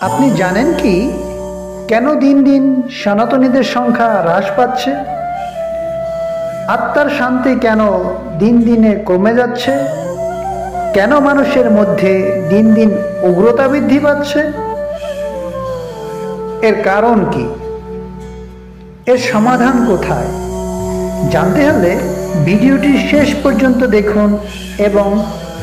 আপনি জানেন কি কেন দিন দিন সনাতনীদের সংখ্যা হ্রাস পাচ্ছে? আত্মার শান্তি কেন দিন দিনে কমে যাচ্ছে? কেন মানুষের মধ্যে দিন দিন উগ্রতা বৃদ্ধি পাচ্ছে? এর কারণ কি? এর সমাধান কোথায়? জানতে হলে ভিডিওটি শেষ পর্যন্ত দেখুন এবং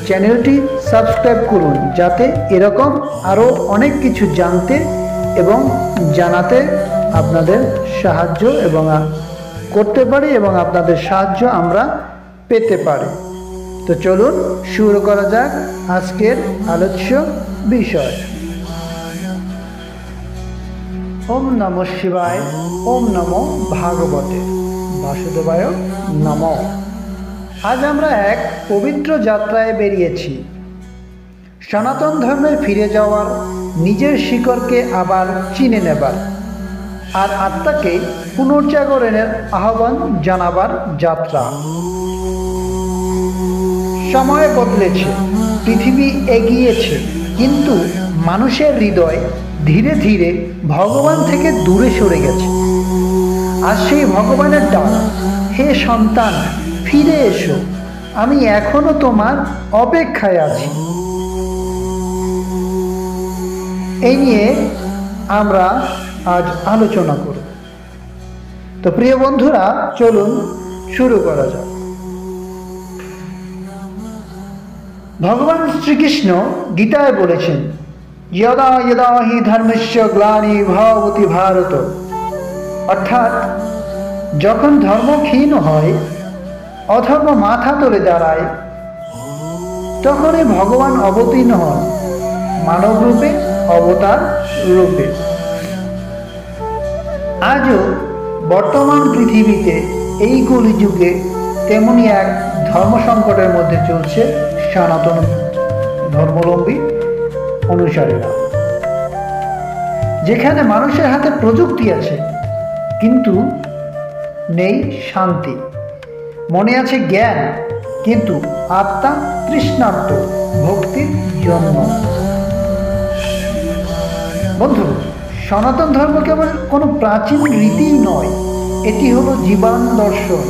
চ্যানেলটি সাবস্ক্রাইব করুন, যাতে এরকম আরও অনেক কিছু জানতে এবং জানাতে আপনাদের সাহায্য এবং করতে পারি এবং আপনাদের সাহায্য আমরা পেতে পারি। তো চলুন শুরু করা যাক আজকের আলোচ্য বিষয়। ওম নমঃ শিবায়, ওম নমো ভাগবতে বাসুদেবায় নমঃ। আজ আমরা এক পবিত্র যাত্রায় বেরিয়েছি, সনাতন ধর্মে ফিরে যাওয়ার, নিজের শিকড়কে আবার চিনে নেবার আর আত্মাকে পুনর্জাগরণের আহ্বান জানাবার যাত্রা। সময় বদলেছে, পৃথিবী এগিয়েছে, কিন্তু মানুষের হৃদয় ধীরে ধীরে ভগবান থেকে দূরে সরে গেছে। আর সেই ভগবানের ডাক, হে সন্তান ফিরে এসো, আমি এখনো তোমার অপেক্ষায় আছি। এই নিয়ে আমরা আজ আলোচনা করব। তো প্রিয় বন্ধুরা, চলুন শুরু করা যাক। ভগবান শ্রীকৃষ্ণ গীতায় বলেছেন, যদা যদা হি ধর্মস্য গ্লানি ভবতি ভারত, অর্থাৎ যখন ধর্ম ক্ষীণ হয়, অধর্ম মাথা তুলে দাঁড়ায়, তখনই ভগবান অবতীর্ণ হন মানব রূপে, অবতার রূপে। আজও বর্তমান পৃথিবীতে এই কলিযুগে তেমনি এক ধর্ম সংকটের মধ্যে চলছে সনাতন ধর্মাবলম্বী অনুসারীরা, যেখানে মানুষের হাতে প্রযুক্তি আছে কিন্তু নেই শান্তি, মনে আছে জ্ঞান কিন্তু আত্মা তৃষ্ণার্ত ভক্তির জন্য। বন্ধু, সনাতন ধর্ম কেবল কোনো প্রাচীন রীতি নয়, এটি হলো জীবন দর্শন,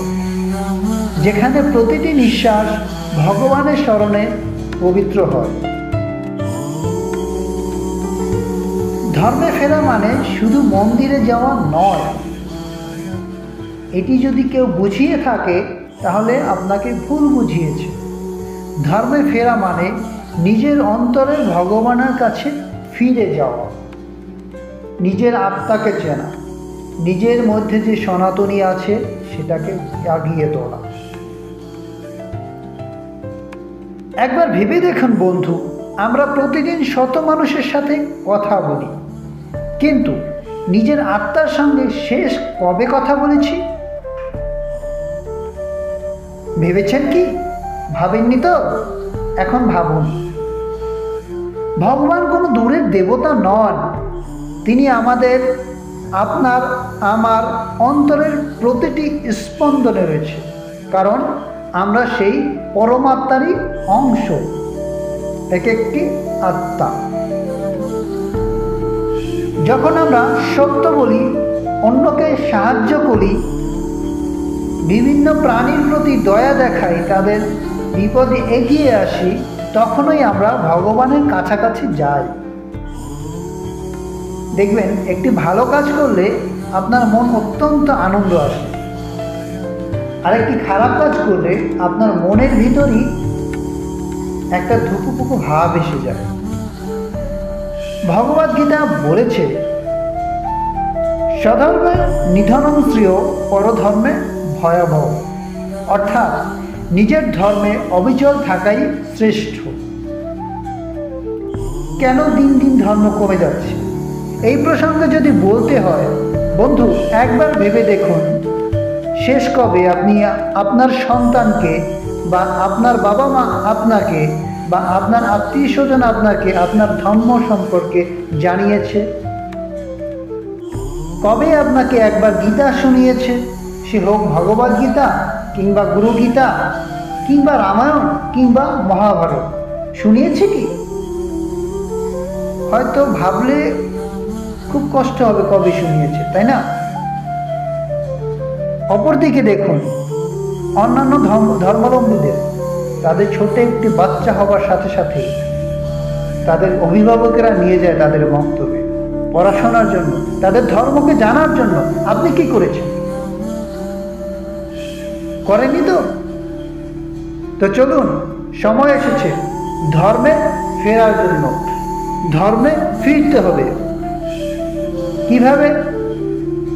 যেখানে প্রতিটি নিঃশ্বাস ভগবানের স্মরণে পবিত্র হয়। ধর্মে ফেরা মানে শুধু মন্দিরে যাওয়া নয়। এটি যদি কেউ বুঝিয়ে থাকে তাহলে আপনাকে ভুল বুঝিয়েছে। ধর্মে ফেরা মানে নিজের অন্তরের ভগবানের কাছে ফিরে যাওয়া, নিজের আত্মাকে চেনা, নিজের মধ্যে যে সনাতনী আছে সেটাকে জাগিয়ে তোলা। একবার ভেবে দেখুন বন্ধু, আমরা প্রতিদিন শত মানুষের সাথে কথা বলি, কিন্তু নিজের আত্মার সঙ্গে শেষ কবে কথা বলেছি? ভেবেছেন কি? ভাবেননি তো? এখন ভাবুন। ভগবান কোনো দূরের দেবতা নন, তিনি আমাদের, আপনার, আমার অন্তরের প্রতিটি স্পন্দনে রয়েছে, কারণ আমরা সেই পরমাত্মারই অংশ, এক একটি আত্মা। যখন আমরা সত্য বলি, অন্যকে সাহায্য করি, বিভিন্ন প্রাণীর প্রতি দয়া দেখাই, তাদের বিপদে এগিয়ে আসি, তখনই আমরা ভগবানের কাছাকাছি যাই। দেখবেন, একটি ভালো কাজ করলে আপনার মন অত্যন্ত আনন্দ আসে, আর একটি খারাপ কাজ করলে আপনার মনের ভিতরই একটা ধুকুপুকু ভাব এসে যায়। ভগবদ গীতা বলেছে, স্বধর্মে নিধনং শ্রেয় পরধর্মে ভয়াবহ, অর্থাৎ নিজের ধর্মে অবিচল থাকাই শ্রেষ্ঠ। কেন দিন দিন ধর্ম কমে যাচ্ছে? এই প্রসঙ্গে যদি বলতে হয় বন্ধু, একবার ভেবে দেখুন, শেষ কবে আপনি আপনার সন্তানকে বা আপনার বাবা মা আপনাকে বা আপনার আত্মীয় স্বজন আপনাকে আপনার ধর্ম সম্পর্কে জানিয়েছে? কবে আপনাকে একবার গীতা শুনিয়েছে? সে হোক ভগবদ গীতা কিংবা গুরু গীতা কিংবা রামায়ণ কিংবা মহাভারত, শুনিয়েছে কি? হয়তো ভাবলে খুব কষ্ট হবে কবে শুনিয়েছে, তাই না? অপরদিকে দেখুন অন্যান্য ধর্মাবলম্বীদের, তাদের ছোট একটি বাচ্চা হওয়ার সাথে সাথে তাদের অভিভাবকেরা নিয়ে যায় তাদের বক্তব্যে পড়াশোনার জন্য, তাদের ধর্মকে জানার জন্য। আপনি কি করেছেন? করেনি তো? তো চলুন, সময় এসেছে ধর্মে ফেরার জন্য। ধর্মে ফিরতে হবে। কিভাবে?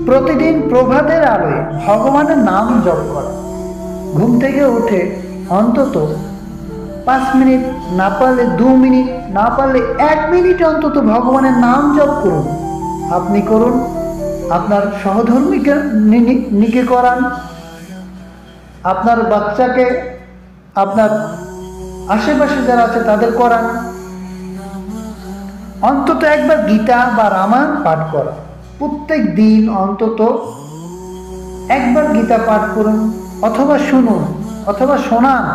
প্রতিদিন প্রভাতের আলোয় ভগবানের নাম জপ করা। ঘুম থেকে উঠে অন্তত 5 মিনিট, না পারলে 2 মিনিট, না পারলে 1 মিনিট অন্তত ভগবানের নাম জপ করুন। আপনি করুন, আপনার সহধর্মীকে করান, আপনার বাচ্চাকে, আপনার আশেপাশে যারা আছে তাদের করান। অন্তত একবার গীতা বা রামায়ণ পাঠ করা। প্রত্যেক দিন অন্তত একবার গীতা পাঠ করুন, অথবা শুনুন, অথবা শোনান।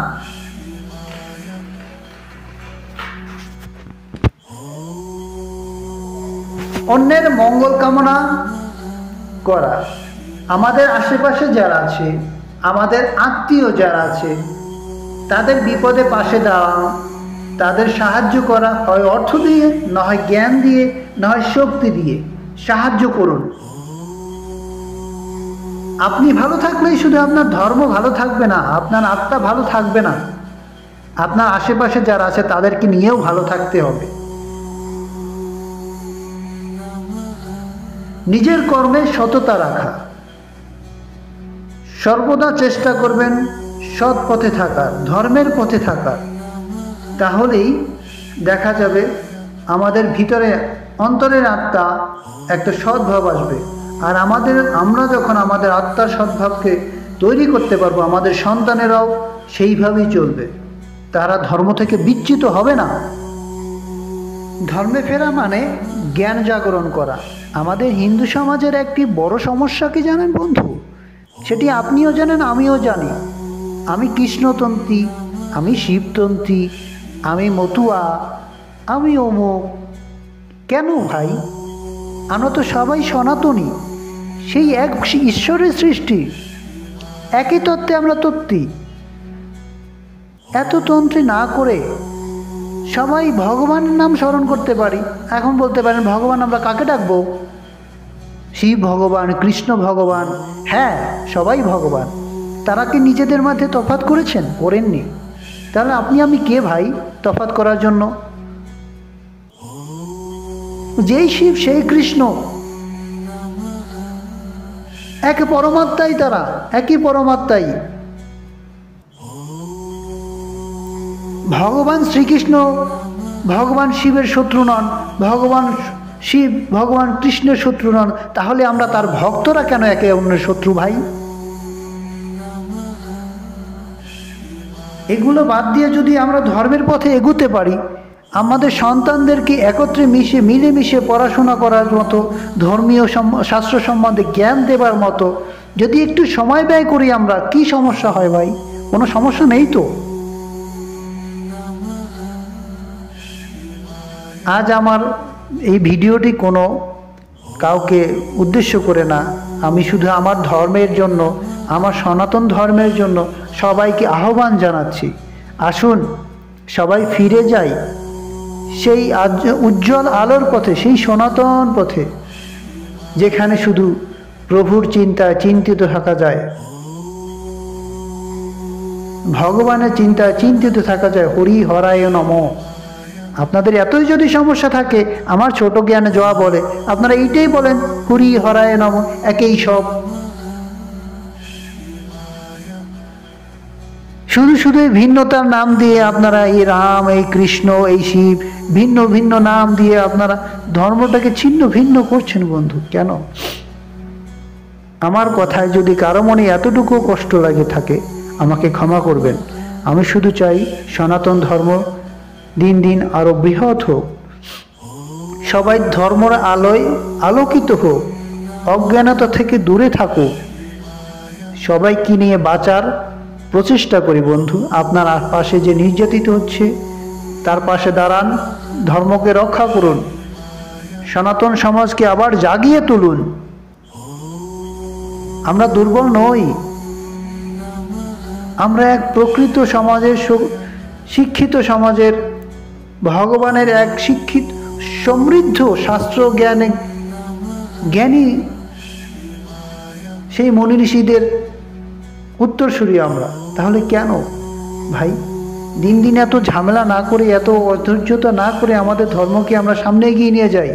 অন্যের মঙ্গল কামনা করা। আমাদের আশেপাশে যারা আছে, আমাদের আত্মীয় যারা আছে, তাদের বিপদে পাশে দাঁড়ানো, তাদের সাহায্য করা, হয় অর্থ দিয়ে, না হয় জ্ঞান দিয়ে, না হয় শক্তি দিয়ে সাহায্য করুন। আপনি ভালো থাকলেই শুধু আপনার ধর্ম ভালো থাকবে না, আপনার আত্মা ভালো থাকবে না, আপনার আশেপাশে যারা আছে তাদেরকে নিয়েও ভালো থাকতে হবে। নিজের কর্মে সততা রাখা। সর্বদা চেষ্টা করবেন সৎ পথে থাকার, ধর্মের পথে থাকার। তাহলেই দেখা যাবে আমাদের ভিতরে, অন্তরের আত্মা একটা সদ্ভাব আসবে। আর আমরা যখন আমাদের আত্মার সদ্ভাবকে তৈরি করতে পারবো, আমাদের সন্তানেরাও সেইভাবেই চলবে, তারা ধর্ম থেকে বিচ্যুত হবে না। ধর্মে ফেরা মানে জ্ঞান জাগরণ করা। আমাদের হিন্দু সমাজের একটি বড় সমস্যা কি জানেন বন্ধু? সেটি আপনিও জানেন, আমিও জানি। আমি কৃষ্ণতন্ত্রী, আমি শিবতন্ত্রী, আমি মতুয়া, আমি অমুক। কেন ভাই? আমরা তো সবাই সনাতনী, সেই এক ঈশ্বরের সৃষ্টি, একই তত্ত্বে আমরা তত্ত্বী। এত তন্ত্রী না করে সবাই ভগবানের নাম স্মরণ করতে পারি। এখন বলতে পারেন ভগবান আমরা কাকে ডাকবো? শিব ভগবান, কৃষ্ণ ভগবান। হ্যাঁ, সবাই ভগবান। তারা কি নিজেদের মধ্যে তফাৎ করেছেন? করেননি। তাহলে আপনি আমি কে ভাই তফাৎ করার জন্য? যেই শিব সেই কৃষ্ণ, এক পরমাত্মাই তারা, একই পরমাত্মাই। ভগবান শ্রীকৃষ্ণ ভগবান শিবের শত্রু নন, ভগবান শিব ভগবান কৃষ্ণের শত্রু নন। তাহলে আমরা তার ভক্তরা কেন একে অন্যের শত্রু ভাই? এগুলো বাদ দিয়ে যদি আমরা ধর্মের পথে এগুতে পারি, আমাদের সন্তানদেরকে একত্রে মিলেমিশে পড়াশোনা করার মতো, ধর্মীয় শাস্ত্র সম্বন্ধে জ্ঞান দেবার মতো যদি একটু সময় ব্যয় করি আমরা, কি সমস্যা হয় ভাই? কোনো সমস্যা নেই তো। আজ আমার এই ভিডিওটি কোনো কাউকে উদ্দেশ্য করে না, আমি শুধু আমার ধর্মের জন্য, আমার সনাতন ধর্মের জন্য সবাইকে আহ্বান জানাচ্ছি। আসুন সবাই ফিরে যাই সেই উজ্জ্বল আলোর পথে, সেই সনাতন পথে, যেখানে শুধু প্রভুর চিন্তায় চিন্তিত থাকা যায়, ভগবানের চিন্তায় চিন্তিত থাকা যায়। হরি হরায় নমঃ। আপনাদের এতই যদি সমস্যা থাকে, আমার ছোট জ্ঞানে জবাব বলে আপনারা এইটাই বলেন, হরি হরায় নমঃ, একই সব। শুধু শুধু ভিন্নতার নাম দিয়ে আপনারা এই রাম, এই কৃষ্ণ, এই শিব, ভিন্ন ভিন্ন নাম দিয়ে আপনারা ধর্মটাকে ছিন্ন ভিন্ন করছেন বন্ধু। কেন? আমার কথায় যদি কারো মনে এতটুকু কষ্ট লাগে থাকে, আমাকে ক্ষমা করবেন। আমি শুধু চাই সনাতন ধর্ম দিন দিন আরো বৃহৎ হোক, সবাই ধর্মের আলোয় আলোকিত হোক, অজ্ঞানতা থেকে দূরে থাকুক, সবাইকে নিয়ে বাঁচার প্রচেষ্টা করি বন্ধু। আপনার পাশে যে নির্যাতিত হচ্ছে তার পাশে দাঁড়ান, ধর্মকে রক্ষা করুন। সনাতন সমাজকে আবার জাগিয়ে তুলুন। আমরা দুর্বল নই, আমরা এক প্রকৃত সমাজের, শিক্ষিত সমাজের, ভগবানের এক শিক্ষিত সমৃদ্ধ শাস্ত্র জ্ঞানী সেই মুনি ঋষিদের উত্তরসূরি আমরা। তাহলে কেন ভাই দিন দিন এত ঝামেলা না করে, এত অধৈর্যতা না করে আমাদের ধর্মকে আমরা সামনে এগিয়ে নিয়ে যাই?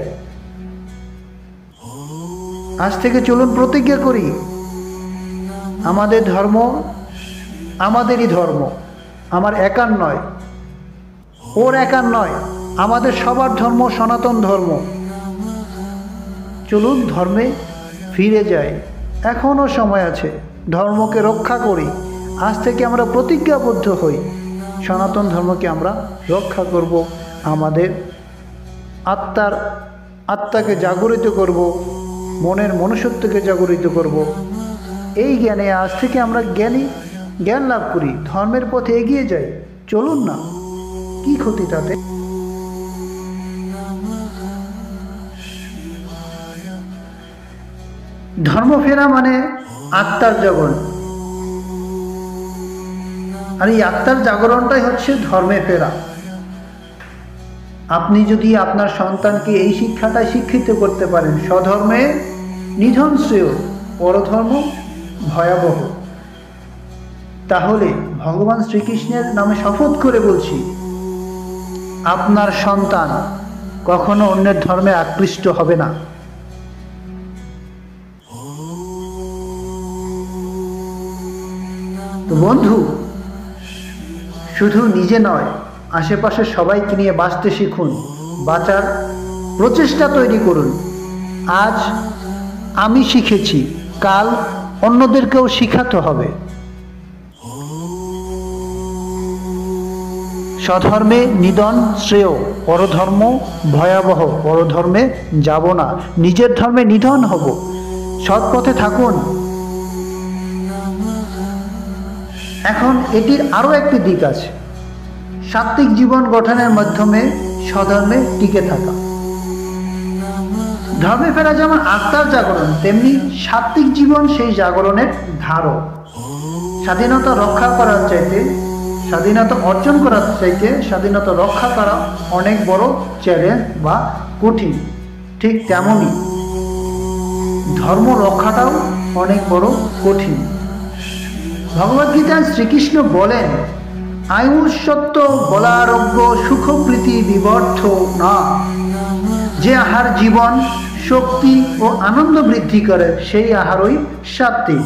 আজ থেকে চলুন প্রতিজ্ঞা করি, আমাদের ধর্ম আমাদেরই ধর্ম, আমার একার নয়, ওর একার নয়, আমাদের সবার ধর্ম সনাতন ধর্ম। চলুন ধর্মে ফিরে যাই, এখনো সময় আছে, ধর্মকে রক্ষা করি। আজ থেকে আমরা প্রতিজ্ঞাবদ্ধ হই, সনাতন ধর্মকে আমরা রক্ষা করব, আমাদের আত্মাকে জাগরিত করব, মনের মনুষ্যত্বকে জাগরিত করব। এই জ্ঞানে আজ থেকে আমরা জ্ঞান লাভ করি, ধর্মের পথে এগিয়ে যাই। চলুন না, কি ক্ষতি তাতে? ধর্ম ফেরা মানে আত্মার জাগরণ, আর এই আত্মার জাগরণটাই হচ্ছে ধর্মে ফেরা। আপনি যদি আপনার সন্তানকে এই শিক্ষাটাই শিক্ষিত করতে পারেন, স্বধর্মে নিধন শ্রেয়, পরধর্ম ভয়াবহ, তাহলে ভগবান শ্রীকৃষ্ণের নামে শপথ করে বলছি, আপনার সন্তান কখনো অন্যের ধর্মে আকৃষ্ট হবে না। তো বন্ধু, শুধু নিজে নয়, আশেপাশে সবাইকে নিয়ে বাঁচতে শিখুন, বাঁচার প্রচেষ্টা তৈরি করুন। আজ আমি শিখেছি, কাল অন্যদেরকেও শিখাতে হবে। স্বধর্মে নিধন শ্রেয়, পরধর্ম ভয়াবহ, পরধর্মে যাব না, নিজের ধর্মে নিধন হব। সৎ পথে থাকুন। এখন এটির আরও একটি দিক আছে, সাত্ত্বিক জীবন গঠনের মাধ্যমে স্বধর্মে টিকে থাকা। ধর্মে ফেরা যেমন আত্মার জাগরণ, তেমনি সাত্ত্বিক জীবন সেই জাগরণের ধারক। স্বাধীনতা রক্ষা করার চাইতে, স্বাধীনতা অর্জন করার চাইতে স্বাধীনতা রক্ষা করা অনেক বড় চ্যালেঞ্জ বা কঠিন। ঠিক তেমনই ধর্ম রক্ষাটাও অনেক বড় কঠিন। ভগবদ্গীতায় শ্রীকৃষ্ণ বলেন, আয়ুষ্যত্ব বলারোগ্য সুখপ্রীতি বিবর্ধ না। যে আহার জীবন শক্তি ও আনন্দ বৃদ্ধি করে সেই আহারই সাত্ত্বিক।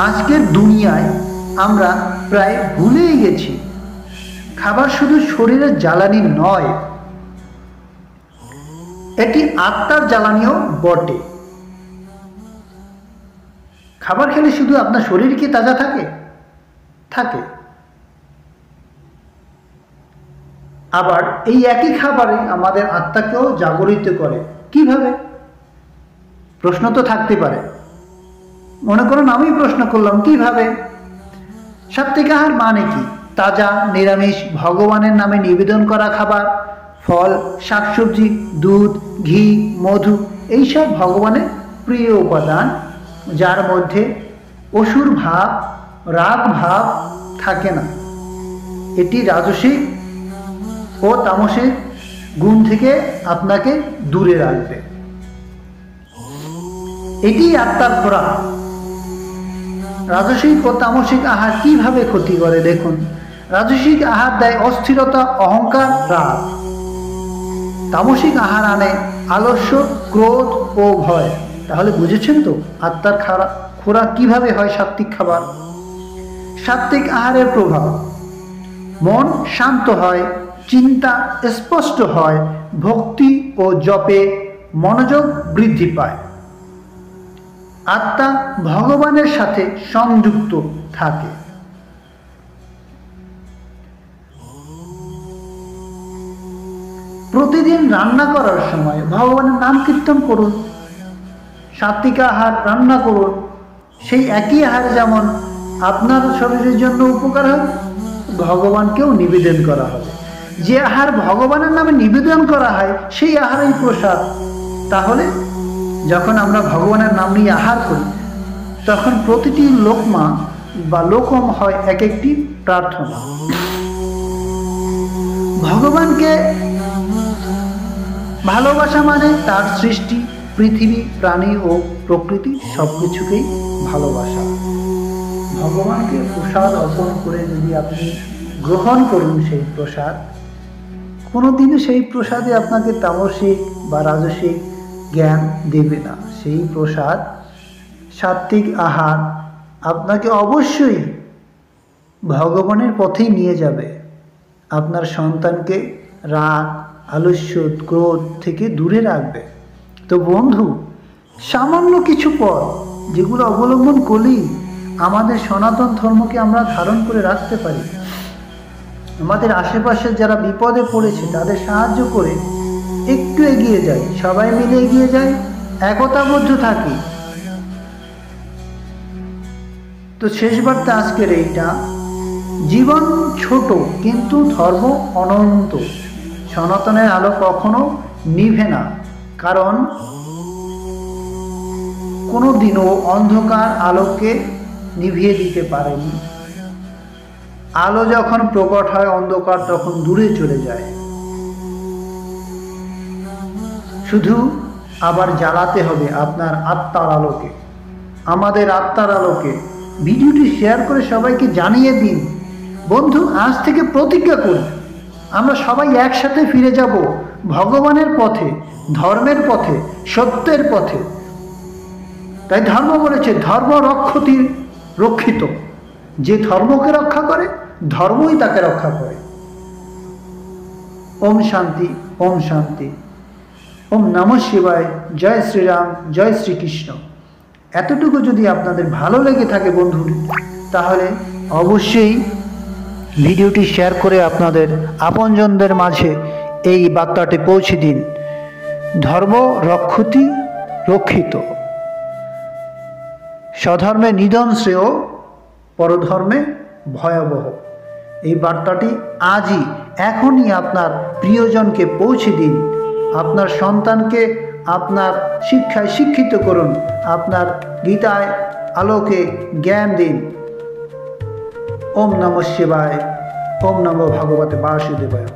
আজকের দুনিয়ায় আমরা প্রায় ভুলেই গেছি, খাবার শুধু শরীরের জ্বালানি নয়, এটি আত্মার জ্বালানিও বটে। খাবার খেলে শুধু আপনার শরীর কি তাজা থাকে? আবার এই একই খাবারই আমাদের আত্মাকেও জাগরিত করে। কিভাবে? প্রশ্ন তো থাকতে পারে। মনে করুন আমি প্রশ্ন করলাম, কিভাবে? সাত্ত্বিক আহার মানে কি? তাজা নিরামিষ ভগবানের নামে নিবেদন করা খাবার, ফল, শাকসবজি, দুধ, ঘি, মধু, এইসব ভগবানের প্রিয় উপাদান, যার মধ্যে অসুর ভাব, রাগ ভাব থাকে না। এটি রাজসিক ও তামসিক গুণ থেকে আপনাকে দূরে রাখবে। এটি আত্মার খোরাক। রাজসিক ও তামসিক আহার কিভাবে ক্ষতি করে দেখুন। রাজসিক আহার দেয় অস্থিরতা, অহংকার, রাগ। তামসিক আহার আনে আলস্য, ক্রোধ ও ভয়। তাহলে বুঝেছেন তো আত্মার খোরাক কিভাবে হয় সাত্ত্বিক খাবার। সাত্ত্বিক আহারের প্রভাব, মন শান্ত হয়, চিন্তা স্পষ্ট হয়, ভক্তি ও জপে মনোযোগ বৃদ্ধি পায়, আত্মা ভগবানের সাথে সংযুক্ত থাকে। প্রতিদিন রান্না করার সময় ভগবানের নাম কীর্তন করুন, সাত্ত্বিক আহার রান্না করুন। সেই একই আহার যেমন আপনার শরীরের জন্য উপকার হয়, ভগবানকেও নিবেদন করা হবে। যে আহার ভগবানের নামে নিবেদন করা হয় সেই আহারই প্রসাদ। তাহলে যখন আমরা ভগবানের নাম নিয়ে আহার করি তখন প্রতিটি লোকমা বা লোকম হয় এক একটি প্রার্থনা। ভগবানকে ভালোবাসা মানে তার সৃষ্টি, পৃথিবী, প্রাণী ও প্রকৃতি সবকিছুকেই ভালোবাসা। ভগবানকে প্রসাদ অর্পণ করে যদি আপনি গ্রহণ করুন সেই প্রসাদ, কোনোদিনও সেই প্রসাদে আপনাকে তামসিক বা রাজসিক জ্ঞান দেবে না। সেই প্রসাদ সাত্ত্বিক আহার আপনাকে অবশ্যই ভগবানের পথেই নিয়ে যাবে। আপনার সন্তানকে রাগ, আলস্য, ক্রোধ থেকে দূরে রাখবে। তো বন্ধু, সামান্য কিছু পথ যেগুলো অবলম্বন করলেই আমাদের সনাতন ধর্মকে আমরা ধারণ করে রাখতে পারি। আমাদের আশেপাশে যারা বিপদে পড়েছে তাদের সাহায্য করে একটু এগিয়ে যাই, সবাই মিলে এগিয়ে যাই, একতাবদ্ধ থাকি। তো শেষ বার্তা আজকের এইটা, জীবন ছোট কিন্তু ধর্ম অনন্ত। সনাতনের আলো কখনো নিভে না, কারণ কোনোদিনও অন্ধকার আলোকে নিভিয়ে দিতে পারেনি। আলো যখন প্রকট হয় অন্ধকার তখন দূরে চলে যায়। শুধু আবার জ্বালাতে হবে আপনার আত্মার আলোকে, আমাদের আত্মার আলোকে। ভিডিওটি শেয়ার করে সবাইকে জানিয়ে দিন। বন্ধু, আজ থেকে প্রতিজ্ঞা করি আমরা সবাই একসাথে ফিরে যাব ভগবানের পথে, ধর্মের পথে, সত্যের পথে। তাই ধর্ম বলেছে ধর্ম রক্ষতি রক্ষিত। যে ধর্মকে রক্ষা করে ধর্মই তাকে রক্ষা করে। ওম শান্তি, ওম শান্তি, ওম নমঃ শিবায়। জয় শ্রীরাম, জয় শ্রীকৃষ্ণ। এতটুকু যদি আপনাদের ভালো লেগে থাকে বন্ধু, তাহলে অবশ্যই ভিডিওটি শেয়ার করে আপনাদের আপনজনদের মাঝে এই বার্তাটি পৌঁছে দিন। ধর্ম রক্ষতি রক্ষিত, স্বধর্মে নিধন শ্রেয়, পরধর্মে ভয়াবহ। এই বার্তাটি আজই, এখনই আপনার প্রিয়জনকে পৌঁছে দিন। আপনার সন্তানকে আপনার শিক্ষায় শিক্ষিত করুন, আপনার গীতায় আলোকে জ্ঞান দিন। ওম নমঃ শিবায়, ওম নমো ভগবতে বাসুদেবায়।